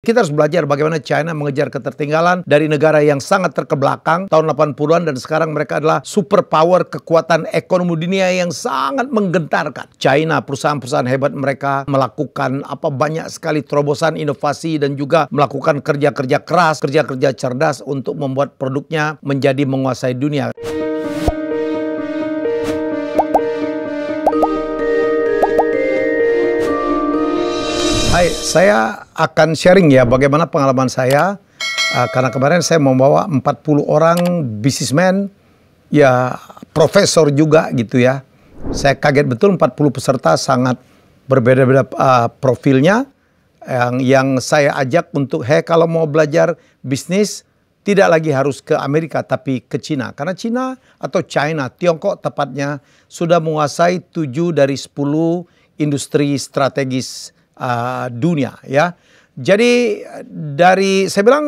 kita harus belajar bagaimana China mengejar ketertinggalan dari negara yang sangat terkebelakang tahun 80-an dan sekarang mereka adalah superpower kekuatan ekonomi dunia yang sangat menggentarkan. China, perusahaan-perusahaan hebat mereka melakukan banyak sekali terobosan inovasi dan juga melakukan kerja-kerja keras, kerja-kerja cerdas untuk membuat produknya menjadi menguasai dunia. Hai, saya akan sharing ya bagaimana pengalaman saya karena kemarin saya membawa 40 orang businessman, ya profesor juga gitu ya. Saya kaget betul 40 peserta sangat berbeda-beda profilnya yang saya ajak untuk kalau mau belajar bisnis tidak lagi harus ke Amerika tapi ke Cina. Karena Cina atau China, Tiongkok tepatnya sudah menguasai 7 dari 10 industri strategis dunia ya. Jadi saya bilang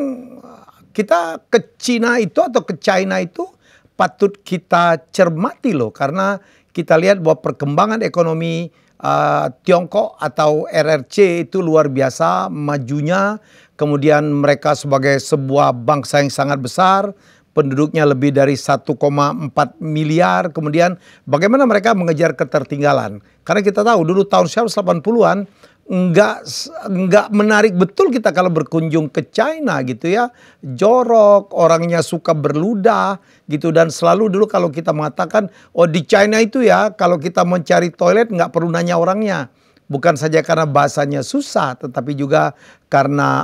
kita ke Cina itu atau ke China itu patut kita cermati loh, karena kita lihat bahwa perkembangan ekonomi Tiongkok atau RRC itu luar biasa majunya. Kemudian mereka sebagai sebuah bangsa yang sangat besar, penduduknya lebih dari 1,4 miliar. Kemudian bagaimana mereka mengejar ketertinggalan. Karena kita tahu dulu tahun 80-an nggak menarik betul kita kalau berkunjung ke China gitu ya. Jorok, orangnya suka berludah gitu. Dan selalu dulu kalau kita mengatakan, oh di China itu ya kalau kita mencari toilet nggak perlu nanya orangnya. Bukan saja karena bahasanya susah, tetapi juga karena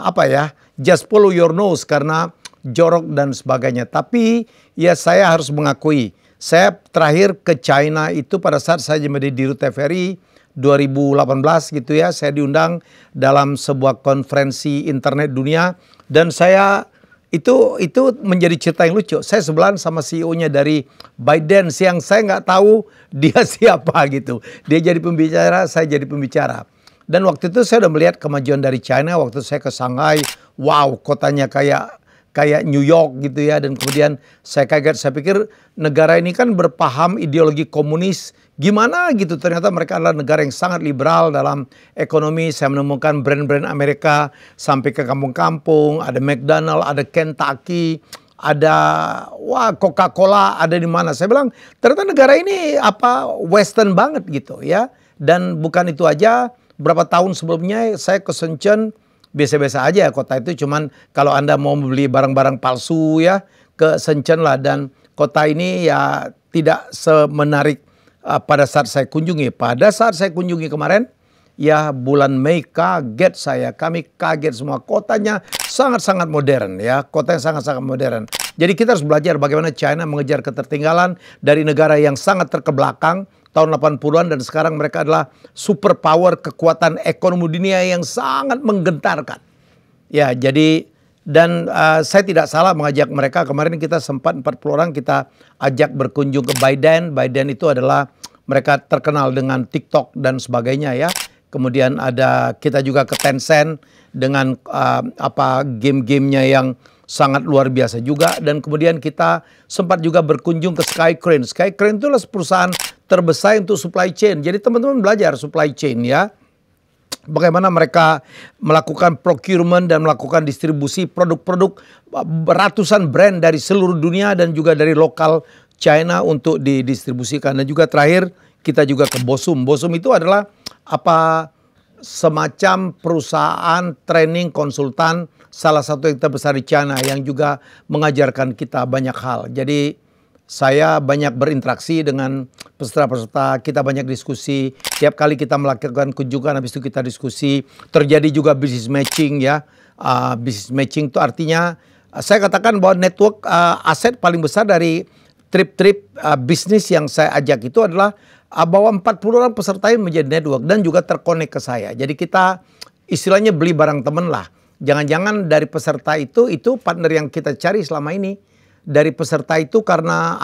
just follow your nose, karena jorok dan sebagainya. Tapi ya saya harus mengakui, saya terakhir ke China itu pada saat saya menjadi Dirut TVRI 2018 gitu ya. Saya diundang dalam sebuah konferensi internet dunia dan saya itu menjadi cerita yang lucu. Saya sebelahan sama CEO-nya dari ByteDance yang saya nggak tahu dia siapa gitu. Dia jadi pembicara, saya jadi pembicara. Dan waktu itu saya udah melihat kemajuan dari China. Waktu saya ke Shanghai, wow, kotanya kayak New York gitu ya. Dan kemudian saya kaget, saya pikir negara ini kan berpaham ideologi komunis. Gimana gitu, ternyata mereka adalah negara yang sangat liberal dalam ekonomi. Saya menemukan brand-brand Amerika sampai ke kampung-kampung. Ada McDonald, ada Kentucky, ada Coca-Cola, ada di mana. Saya bilang ternyata negara ini western banget gitu ya. Dan bukan itu aja, berapa tahun sebelumnya saya ke Shenzhen, biasa-biasa aja kota itu, cuman kalau Anda mau beli barang-barang palsu ya ke Shenzhen lah. Dan kota ini ya tidak semenarik pada saat saya kunjungi. Pada saat saya kunjungi kemarin ya bulan Mei, kami kaget semua. Kotanya sangat-sangat modern ya, kotanya sangat-sangat modern. Jadi kita harus belajar bagaimana China mengejar ketertinggalan dari negara yang sangat terkebelakang tahun 80-an dan sekarang mereka adalah superpower kekuatan ekonomi dunia yang sangat menggentarkan. Ya, jadi saya tidak salah mengajak mereka. Kemarin kita sempat 40 orang kita ajak berkunjung ke ByteDance. ByteDance itu adalah mereka terkenal dengan TikTok dan sebagainya ya. Kemudian kita juga ke Tencent dengan game-gamenya yang sangat luar biasa juga. Dan kemudian kita sempat juga berkunjung ke SkyCrane. SkyCrane itu adalah perusahaan terbesar untuk supply chain. Jadi teman-teman belajar supply chain ya. Bagaimana mereka melakukan procurement dan melakukan distribusi produk-produk ratusan brand dari seluruh dunia dan juga dari lokal China untuk didistribusikan. Dan juga terakhir kita juga ke Bosum. Bosum itu adalah semacam perusahaan training konsultan salah satu yang terbesar di China yang juga mengajarkan kita banyak hal. Jadi saya banyak berinteraksi dengan peserta-peserta, kita banyak diskusi. Tiap kali kita melakukan kunjungan, habis itu kita diskusi. Terjadi juga business matching ya. Business matching itu artinya, saya katakan bahwa network aset paling besar dari trip-trip bisnis yang saya ajak itu adalah bahwa 40 orang peserta ini menjadi network dan juga terkonek ke saya. Jadi kita istilahnya beli barang temen lah. Jangan-jangan dari peserta itu partner yang kita cari selama ini. Dari peserta itu karena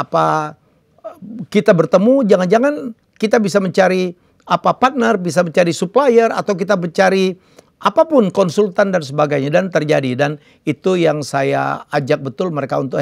kita bertemu, jangan-jangan kita bisa mencari partner, bisa mencari supplier, atau kita mencari apapun konsultan dan sebagainya, dan terjadi. Dan itu yang saya ajak betul mereka untuk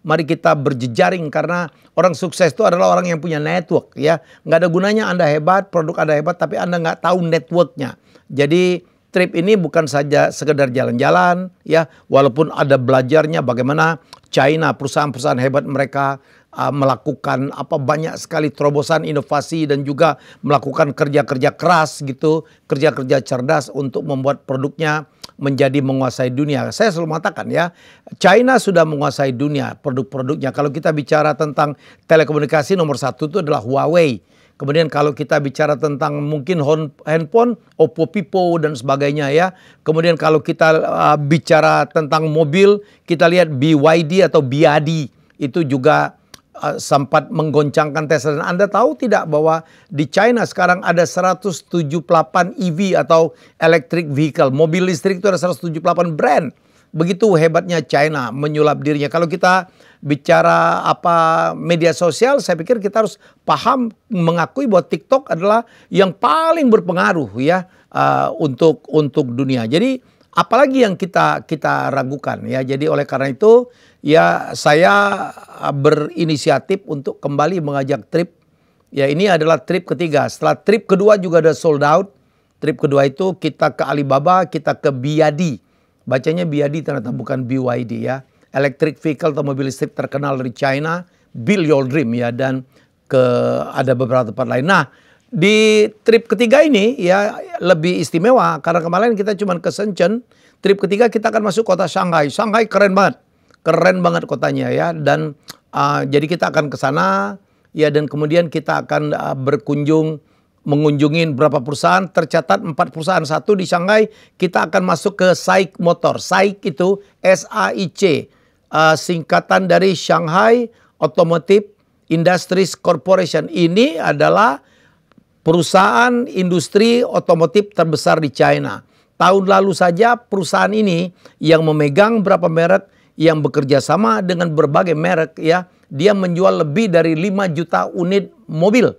mari kita berjejaring, karena orang sukses itu adalah orang yang punya network ya. Nggak ada gunanya Anda hebat, produk Anda hebat, tapi Anda nggak tahu networknya. Jadi trip ini bukan saja sekedar jalan-jalan ya, walaupun ada belajarnya bagaimana China, perusahaan-perusahaan hebat mereka melakukan banyak sekali terobosan inovasi dan juga melakukan kerja-kerja keras gitu, kerja-kerja cerdas untuk membuat produknya menjadi menguasai dunia. Saya selalu mengatakan ya, China sudah menguasai dunia produk-produknya. Kalau kita bicara tentang telekomunikasi, nomor satu itu adalah Huawei. Kemudian kalau kita bicara tentang mungkin handphone, Oppo, Vivo dan sebagainya ya. Kemudian kalau kita bicara tentang mobil, kita lihat BYD atau BYD itu juga sempat menggoncangkan Tesla. Dan Anda tahu tidak bahwa di China sekarang ada 178 EV atau electric vehicle. Mobil listrik itu ada 178 brand. Begitu hebatnya China menyulap dirinya. Kalau kita bicara media sosial, saya pikir kita harus paham mengakui bahwa TikTok adalah yang paling berpengaruh ya untuk dunia. Jadi apalagi yang kita ragukan ya. Jadi oleh karena itu ya saya berinisiatif untuk kembali mengajak trip. Ya ini adalah trip ketiga. Setelah trip kedua juga ada sold out. Trip kedua itu kita ke Alibaba, kita ke BYD. Bacanya BYD ternyata bukan BYD ya. Electric vehicle atau mobil listrik terkenal dari China. Build your dream ya. Dan ada beberapa tempat lain. Nah di trip ketiga ini ya lebih istimewa. Karena kemarin kita cuma ke Shenzhen. Trip ketiga kita akan masuk kota Shanghai. Shanghai keren banget. Keren banget kotanya ya. Dan jadi kita akan ke sana. Ya dan kemudian kita akan mengunjungi beberapa perusahaan, tercatat 4 perusahaan. Satu di Shanghai, kita akan masuk ke SAIC Motor. SAIC itu SAIC, singkatan dari Shanghai Automotive Industries Corporation. Ini adalah perusahaan industri otomotif terbesar di China. Tahun lalu saja perusahaan ini yang memegang beberapa merek yang bekerja sama dengan berbagai merek ya, dia menjual lebih dari 5 juta unit mobil.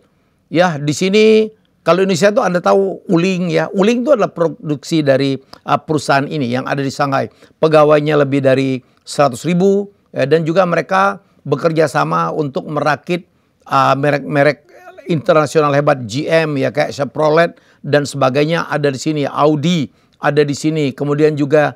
Ya, di sini kalau Indonesia itu Anda tahu Wuling ya. Wuling itu adalah produksi dari perusahaan ini yang ada di Shanghai. Pegawainya lebih dari 100.000 ya, dan juga mereka bekerja sama untuk merakit merek-merek internasional hebat GM ya kayak Chevrolet dan sebagainya ada di sini. Audi ada di sini. Kemudian juga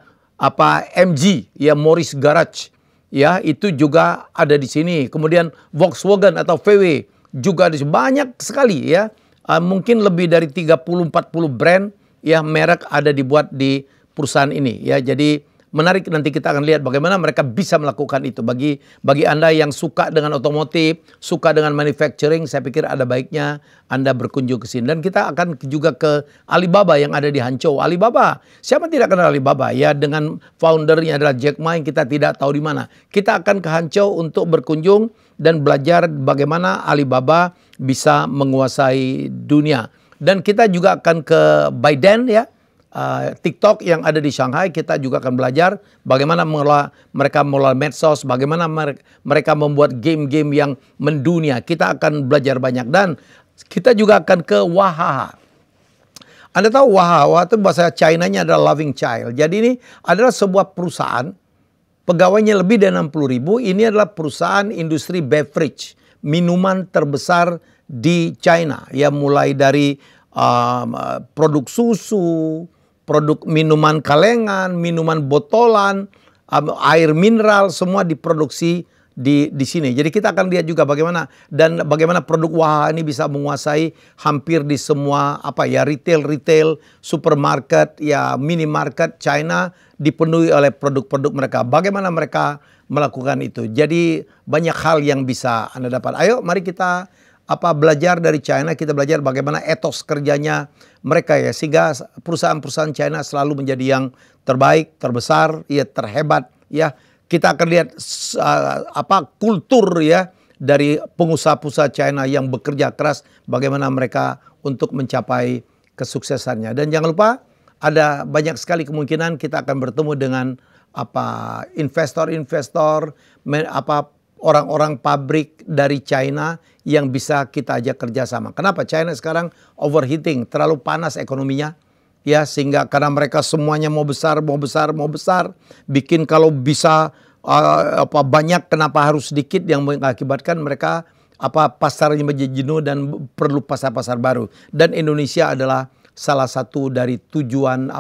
MG ya, Morris Garage ya, itu juga ada di sini. Kemudian Volkswagen atau VW juga ada banyak sekali ya. Mungkin lebih dari 30-40 brand ya merek ada dibuat di perusahaan ini ya. Jadi menarik, nanti kita akan lihat bagaimana mereka bisa melakukan itu. Bagi Anda yang suka dengan otomotif, suka dengan manufacturing, saya pikir ada baiknya Anda berkunjung ke sini. Dan kita akan juga ke Alibaba yang ada di Hangzhou. Alibaba, siapa tidak kenal Alibaba ya, dengan foundernya adalah Jack Ma yang kita tidak tahu di mana. Kita akan ke Hangzhou untuk berkunjung dan belajar bagaimana Alibaba bisa menguasai dunia. Dan kita juga akan ke ByteDance ya. TikTok yang ada di Shanghai, kita juga akan belajar bagaimana mereka mengelola medsos, bagaimana mereka membuat game-game yang mendunia. Kita akan belajar banyak dan kita juga akan ke Wahaha. Anda tahu Wahaha itu bahasa China-nya adalah loving child. Jadi ini adalah sebuah perusahaan, pegawainya lebih dari 60.000. Ini adalah perusahaan industri beverage, minuman terbesar di China. Ya mulai dari produk susu, produk minuman kalengan, minuman botolan, air mineral, semua diproduksi di sini. Jadi kita akan lihat juga bagaimana produk Wahaha ini bisa menguasai hampir di semua retail, supermarket, ya minimarket China dipenuhi oleh produk-produk mereka. Bagaimana mereka melakukan itu. Jadi banyak hal yang bisa Anda dapat. Ayo mari kita belajar dari China, kita belajar bagaimana etos kerjanya mereka ya, sehingga perusahaan-perusahaan China selalu menjadi yang terbaik, terbesar, ya terhebat ya. Kita akan lihat kultur ya dari pengusaha-pengusaha China yang bekerja keras, bagaimana mereka untuk mencapai kesuksesannya. Dan jangan lupa ada banyak sekali kemungkinan kita akan bertemu dengan investor-investor, orang-orang pabrik dari China yang bisa kita ajak kerjasama. Kenapa? China sekarang overheating, terlalu panas ekonominya, ya sehingga karena mereka semuanya mau besar, bikin kalau bisa banyak, kenapa harus sedikit, yang mengakibatkan mereka pasarnya menjadi jenuh dan perlu pasar-pasar baru. Dan Indonesia adalah salah satu dari tujuan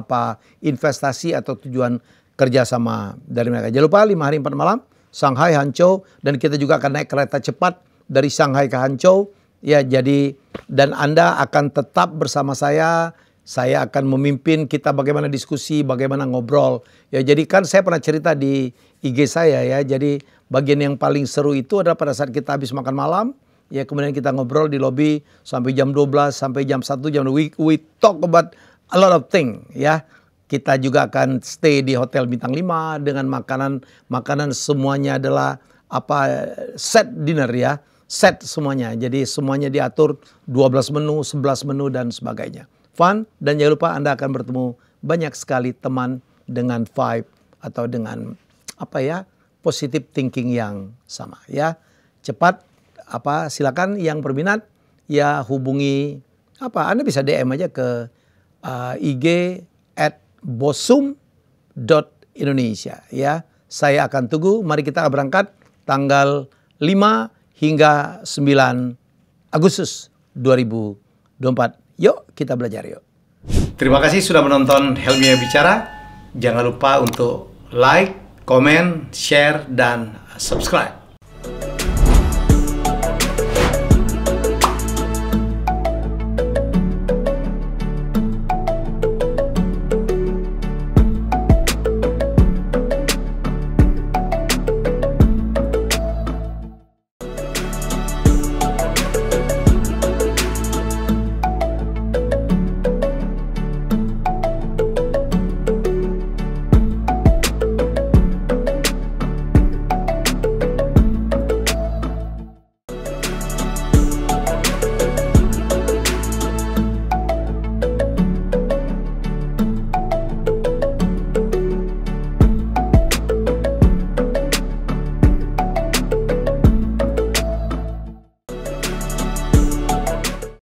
investasi atau tujuan kerjasama dari mereka. Jangan lupa 5 hari 4 malam Shanghai, Hangzhou, dan kita juga akan naik kereta cepat dari Shanghai ke Hangzhou. Ya, jadi dan Anda akan tetap bersama saya. Saya akan memimpin kita bagaimana diskusi, bagaimana ngobrol. Ya, jadi kan saya pernah cerita di IG saya ya. Jadi bagian yang paling seru itu adalah pada saat kita habis makan malam. Ya, kemudian kita ngobrol di lobi sampai jam 12, sampai jam 1, jam 2. We talk about a lot of things ya. Kita juga akan stay di hotel bintang 5 dengan makanan semuanya adalah set dinner ya. Set semuanya. Jadi semuanya diatur 12 menu, 11 menu dan sebagainya. Fun, dan jangan lupa Anda akan bertemu banyak sekali teman dengan vibe atau dengan positive thinking yang sama ya. Cepat silakan yang berminat ya hubungi Anda bisa DM aja ke IG @bosum.indonesia ya. Saya akan tunggu. Mari kita berangkat tanggal 5 hingga 9 Agustus 2024. Yuk kita belajar yuk. Terima kasih sudah menonton Helmiah Bicara. Jangan lupa untuk like, komen, share, dan subscribe.